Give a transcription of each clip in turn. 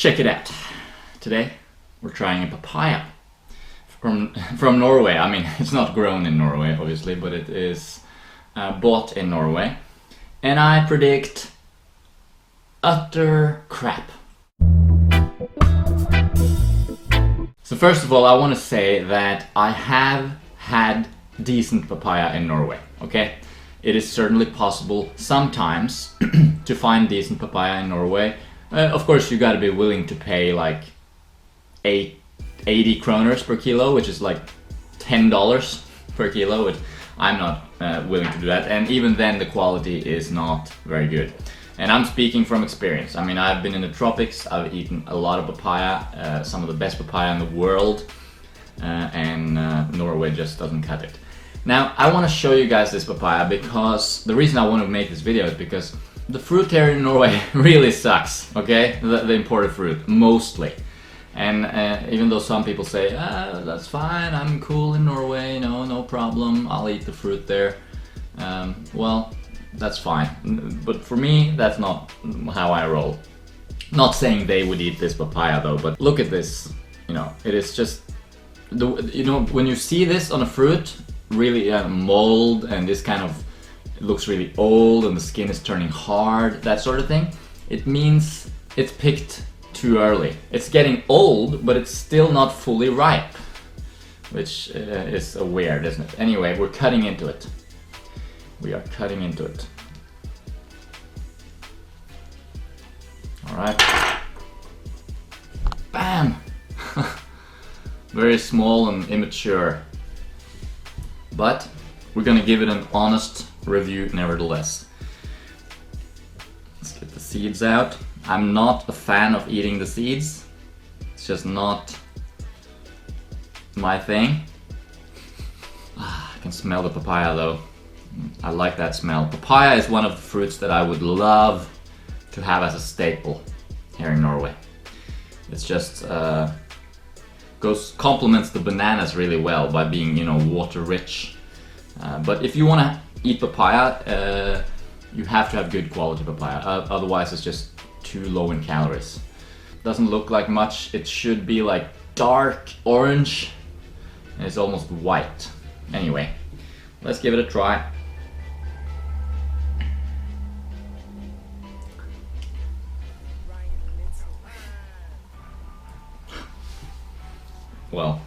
Check it out. Today we're trying a papaya from Norway. I mean, it's not grown in Norway, obviously, but it is bought in Norway. And I predict utter crap. So first of all, I want to say that I have had decent papaya in Norway, okay? It is certainly possible sometimes to find decent papaya in Norway. Of course, you gotta be willing to pay like 80 kroners per kilo, which is like $10 per kilo, which I'm not willing to do that. And even then, the quality is not very good. And I'm speaking from experience. I mean, I've been in the tropics, I've eaten a lot of papaya, some of the best papaya in the world, and Norway just doesn't cut it. Now, I want to show you guys this papaya because the reason I want to make this video is because the fruit here in Norway really sucks, okay? The imported fruit, mostly. And even though some people say, that's fine, I'm cool in Norway, no problem, I'll eat the fruit there. Well, that's fine. But for me, that's not how I roll. Not saying they would eat this papaya though, but look at this. It is just, when you see this on a fruit, really mold and this kind of, it looks really old and the skin is turning hard, that sort of thing, it means it's picked too early. It's getting old, but it's still not fully ripe, which is weird, isn't it? Anyway, we're cutting into it. We are cutting into it. All right. Bam! Very small and immature. But we're gonna give it an honest review nevertheless. Let's get the seeds out. I'm not a fan of eating the seeds. It's just not my thing. I can smell the papaya though. I like that smell. Papaya is one of the fruits that I would love to have as a staple here in Norway. It's just complements the bananas really well by being, water rich. But if you want to eat papaya, you have to have good quality papaya. Otherwise, it's just too low in calories. Doesn't look like much. It should be like dark orange, and it's almost white. Anyway, let's give it a try. Well,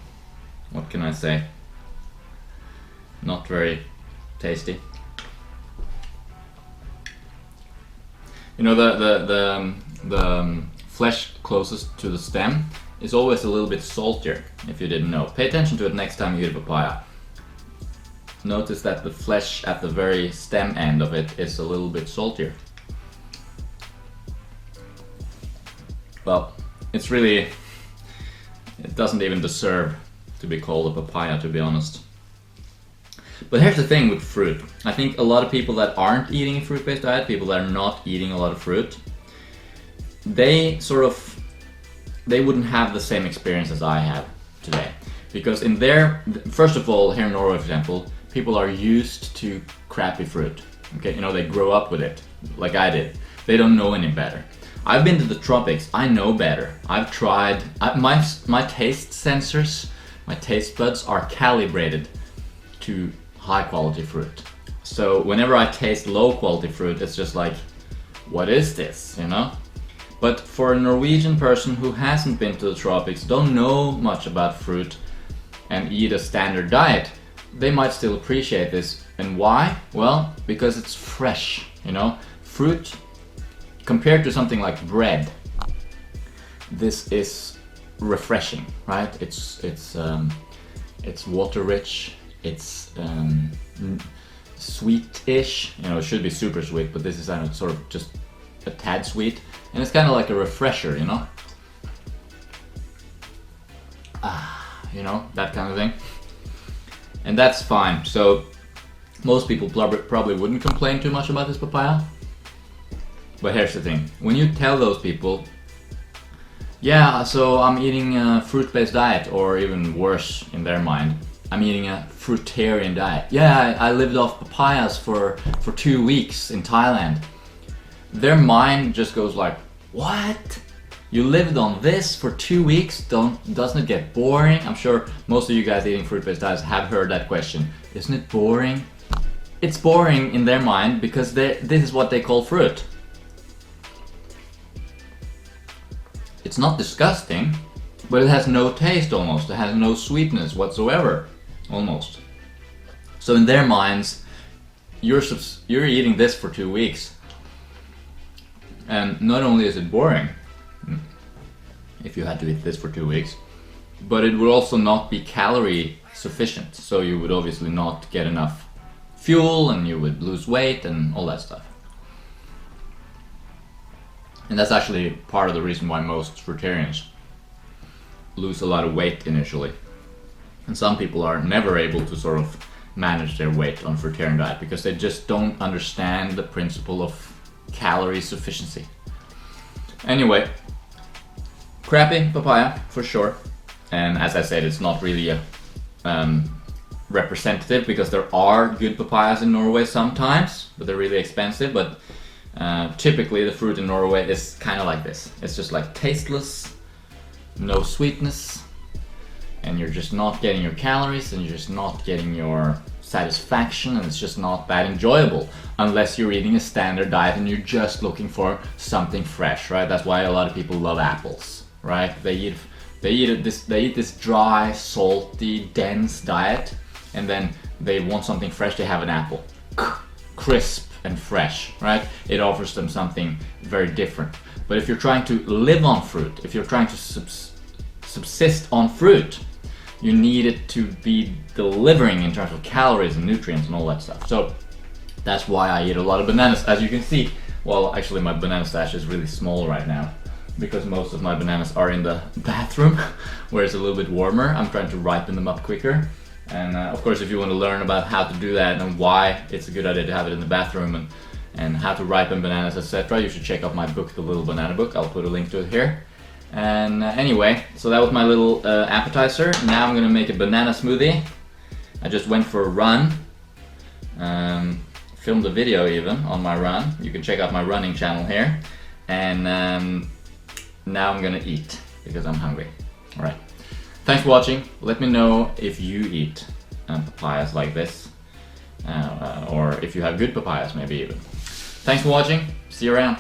what can I say? Not very tasty. The flesh closest to the stem is always a little bit saltier, if you didn't know. Pay attention to it next time you eat a papaya. Notice that the flesh at the very stem end of it is a little bit saltier. Well, it doesn't even deserve to be called a papaya, to be honest. But here's the thing with fruit. I think a lot of people that aren't eating a fruit-based diet, people that are not eating a lot of fruit, they wouldn't have the same experience as I have today. Because first of all, here in Norway, for example, people are used to crappy fruit. Okay, they grow up with it, like I did. They don't know any better. I've been to the tropics, I know better. I've tried, my taste sensors, my taste buds are calibrated to high quality fruit. So whenever I taste low quality fruit, it's just like, what is this, But for a Norwegian person who hasn't been to the tropics, don't know much about fruit, and eat a standard diet, they might still appreciate this. And why? Well, because it's fresh, Fruit, compared to something like bread, this is refreshing, right? It's water rich. It's sweet-ish. It should be super sweet, but this is sort of just a tad sweet, and it's kind of like a refresher, that kind of thing. And that's fine. So most people probably wouldn't complain too much about this papaya. But here's the thing: when you tell those people, yeah, so I'm eating a fruit-based diet, or even worse in their mind, I'm eating a fruitarian diet. Yeah, I lived off papayas for 2 weeks in Thailand. Their mind just goes like, what? You lived on this for 2 weeks, doesn't it get boring? I'm sure most of you guys eating fruit-based diets have heard that question. Isn't it boring? It's boring in their mind because this is what they call fruit. It's not disgusting, but it has no taste almost. It has no sweetness whatsoever, almost. So in their minds, you're eating this for 2 weeks. And not only is it boring, if you had to eat this for 2 weeks, but it would also not be calorie sufficient. So you would obviously not get enough fuel and you would lose weight and all that stuff. And that's actually part of the reason why most fruitarians lose a lot of weight initially. And some people are never able to sort of manage their weight on fruitarian diet because they just don't understand the principle of calorie sufficiency. Anyway, crappy papaya for sure. And as I said, it's not really a representative because there are good papayas in Norway sometimes, but they're really expensive. But typically the fruit in Norway is kind of like this. It's just like tasteless, no sweetness, and you're just not getting your calories and you're just not getting your satisfaction, and it's just not that enjoyable unless you're eating a standard diet and you're just looking for something fresh, right? That's why a lot of people love apples, right? They eat this dry, salty, dense diet, and then they want something fresh, they have an apple. Crisp and fresh, right? It offers them something very different. But if you're trying to live on fruit, if you're trying to subsist on fruit, you need it to be delivering in terms of calories and nutrients and all that stuff. So that's why I eat a lot of bananas. As you can see, well, actually my banana stash is really small right now because most of my bananas are in the bathroom where it's a little bit warmer. I'm trying to ripen them up quicker. And of course, if you want to learn about how to do that and why it's a good idea to have it in the bathroom and how to ripen bananas, etc., you should check out my book, The Little Banana Book. I'll put a link to it here. And anyway, so that was my little appetizer. Now I'm gonna make a banana smoothie. I just went for a run, filmed a video even on my run. You can check out my running channel here. And now I'm gonna eat because I'm hungry. All right. Thanks for watching. Let me know if you eat papayas like this, or if you have good papayas maybe even. Thanks for watching. See you around.